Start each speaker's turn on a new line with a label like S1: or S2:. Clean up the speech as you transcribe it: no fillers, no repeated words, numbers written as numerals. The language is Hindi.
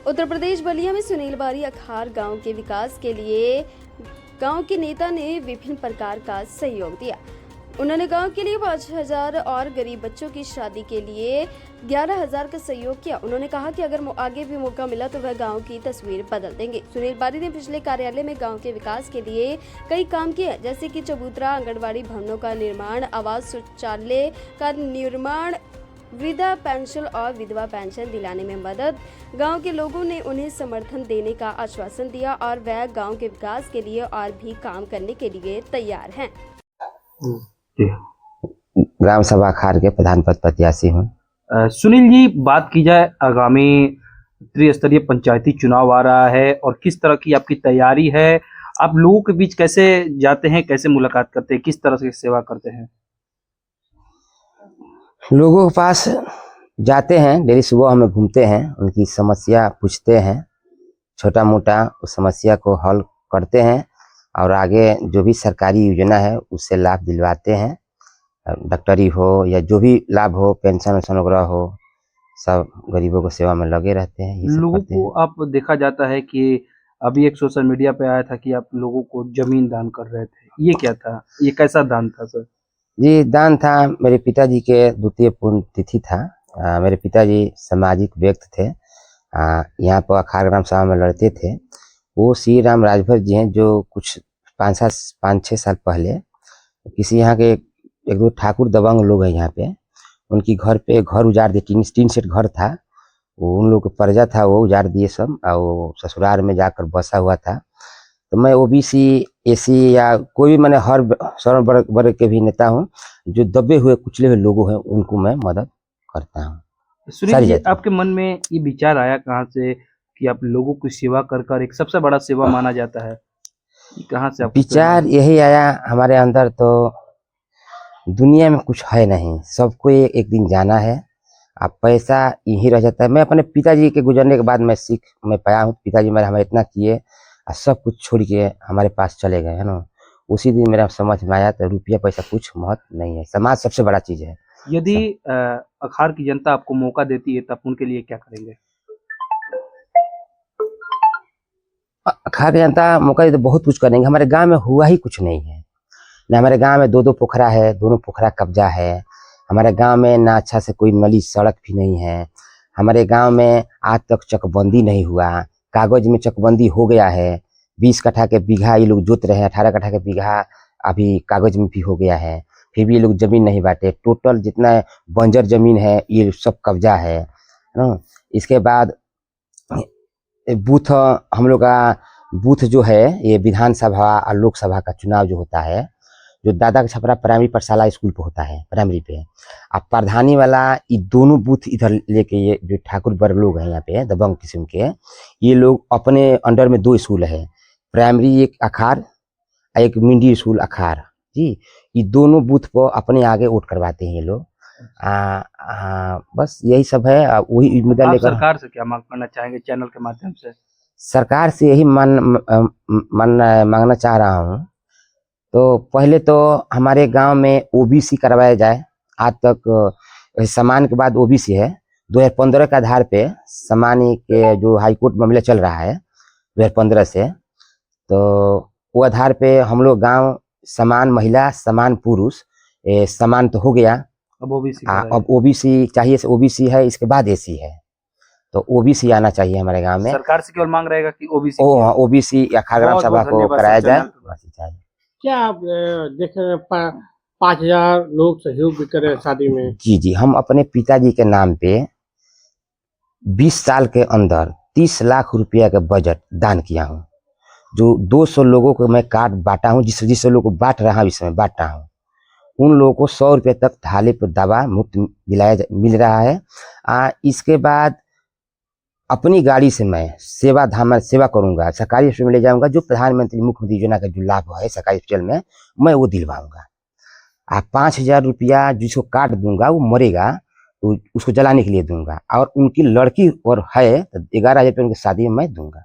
S1: उत्तर प्रदेश बलिया में सुनील बारी अखार गांव के विकास के लिए गांव के नेता ने विभिन्न प्रकार का सहयोग दिया। उन्होंने गांव के लिए 5,000 और गरीब बच्चों की शादी के लिए 11,000 का सहयोग किया। उन्होंने कहा कि अगर आगे भी मौका मिला तो वह गांव की तस्वीर बदल देंगे। सुनील बारी ने पिछले कार्यालय में गांव के विकास के लिए कई काम किए, जैसे कि चबूतरा, आंगनबाड़ी भवनों का निर्माण, आवास शौचालय का निर्माण, वृद्धा पेंशन और विधवा पेंशन दिलाने में मदद। गांव के लोगों ने उन्हें समर्थन देने का आश्वासन दिया और वह गांव के विकास के लिए और भी काम करने के लिए तैयार हैं।
S2: ग्राम सभा अखार के प्रधान पद प्रत्याशी हूँ।
S3: सुनील जी, बात की जाए आगामी त्रिस्तरीय पंचायती चुनाव आ रहा है और किस तरह की आपकी तैयारी है, आप लोगों के बीच कैसे जाते हैं, कैसे मुलाकात करते हैं, किस तरह से सेवा करते हैं?
S2: लोगों के पास जाते हैं, डेली सुबह हमें घूमते हैं, उनकी समस्या पूछते हैं, छोटा मोटा उस समस्या को हल करते हैं और आगे जो भी सरकारी योजना है उससे लाभ दिलवाते हैं। डॉक्टरी हो या जो भी लाभ हो, पेंशन वगैरह हो, सब गरीबों को सेवा में लगे रहते हैं। ये
S3: लोगों को आप देखा जाता है कि अभी एक सोशल मीडिया पे आया था कि आप लोगों को जमीन दान कर रहे थे, ये क्या था, ये कैसा दान था सर?
S2: जी, दान था, मेरे पिताजी के द्वितीय पुण्यतिथि था। मेरे पिताजी सामाजिक व्यक्ति थे, यहाँ पर अखार ग्राम सभा में लड़ते थे। वो श्री राम राजभर जी हैं, जो कुछ 5-6 साल पहले किसी यहाँ के एक दो ठाकुर दबंग लोग हैं यहाँ पे, उनकी घर पे घर उजाड़ दिए। टीन सेट घर था, वो उन लोग का पर्जा था, वो उजाड़ दिए सब, और वो ससुराल में जाकर बसा हुआ था। तो मैं ओबीसी, एसी या कोई भी, मैंने हर शरण वर्ग के भी नेता हूँ, जो दबे हुए कुचले हुए लोगों हैं उनको मैं मदद करता हूँ।
S3: सुनील जी, आपके मन में ये विचार आया कहाँ से कि आप लोगों की सेवा कर एक सबसे बड़ा सेवा माना जाता है, कहाँ से आपको
S2: विचार यही आया हमारे अंदर? तो दुनिया में कुछ है नहीं, सबको एक दिन जाना है, अब पैसा यही रह जाता है। मैं अपने पिताजी के गुजरने के बाद मैं पाया हूँ, पिताजी मेरा हमें इतना किए और सब कुछ छोड़ के हमारे पास चले गए, है ना। उसी दिन मेरा समझ में आया तो रुपया पैसा कुछ महत्व नहीं है, समाज सबसे बड़ा चीज है।
S3: यदि अखार की जनता आपको मौका देती है तो आप उनके लिए क्या करेंगे?
S2: अखार की जनता मौका दे तो बहुत कुछ करेंगे। हमारे गांव में हुआ ही कुछ नहीं है ना, हमारे गांव में 2-2 पोखरा है, दोनों पोखरा कब्जा है। हमारे गांव में ना अच्छा से कोई नली सड़क भी नहीं है। हमारे गांव में आज तक चकबंदी नहीं हुआ, कागज में चकबंदी हो गया है। 20 कट्ठा के बीघा ये लोग जोत रहे हैं, 18 कट्ठा के बीघा अभी कागज में भी हो गया है, फिर भी ये लोग जमीन नहीं बांटे। टोटल जितना बंजर जमीन है ये सब कब्जा है ना। इसके बाद बूथ, हम लोग का बूथ जो है, ये विधानसभा और लोकसभा का चुनाव जो होता है, जो दादा का छपरा प्राइमरी पाठशाला स्कूल पे होता है, प्राइमरी पे, अब प्रधानी वाला ये दोनों बूथ इधर लेके, ये जो ठाकुर वर्ग लोग हैं यहाँ पे दबंग किस्म के, ये लोग अपने अंडर में 2 स्कूल है, प्राइमरी एक अखार, एक मिडिल स्कूल अखार जी, ये दोनों बूथ को अपने आगे वोट करवाते हैं ये लोग। बस यही सब है। वही मुद्दा लेकर
S3: सरकार से क्या मांग करना चाहेंगे चैनल के माध्यम से?
S2: सरकार से यही मांगना चाह रहा हूँ। तो पहले तो हमारे गांव में ओबीसी करवाया जाए। आज तक समान के बाद ओबीसी है। 2015 के आधार पे समान के जो हाईकोर्ट मामला चल रहा है 2015 से, तो वो आधार पे हम लोग गांव समान महिला, समान पुरुष, समान तो हो गया। अब ओबीसी चाहिए, ओबीसी है, इसके बाद एसी है, तो ओबीसी आना चाहिए हमारे गांव में।
S3: सरकार से केवल मांग रहेगा कि
S2: ओबीसी अखार ग्राम सभा को कराया जाए।
S4: क्या आप देख रहे हैं 5,000 लोग सहयोग भी करे शादी में?
S2: जी, हम अपने पिताजी के नाम पे 20 साल के अंदर 30 लाख रुपया का बजट दान किया हूँ, जो 200 लोगों को मैं कार्ड बांटा हूँ, जिस लोगों को बांट रहा हूँ इस समय बांटा हूँ, उन लोगों को 100 रुपये तक थाली पर दवा मुफ्त मिल रहा है। इसके बाद अपनी गाड़ी से मैं सेवा करूंगा, सरकारी हॉस्पिटल में ले जाऊंगा, जो प्रधानमंत्री मुख्यमंत्री योजना का जो लाभ है सरकारी हॉस्पिटल में, मैं वो दिलवाऊंगा। 5,000 रुपया जिसको काट दूंगा, वो मरेगा तो उसको जलाने के लिए दूंगा, और उनकी लड़की और है तो 11,000 रुपये उनकी शादी में मैं दूंगा।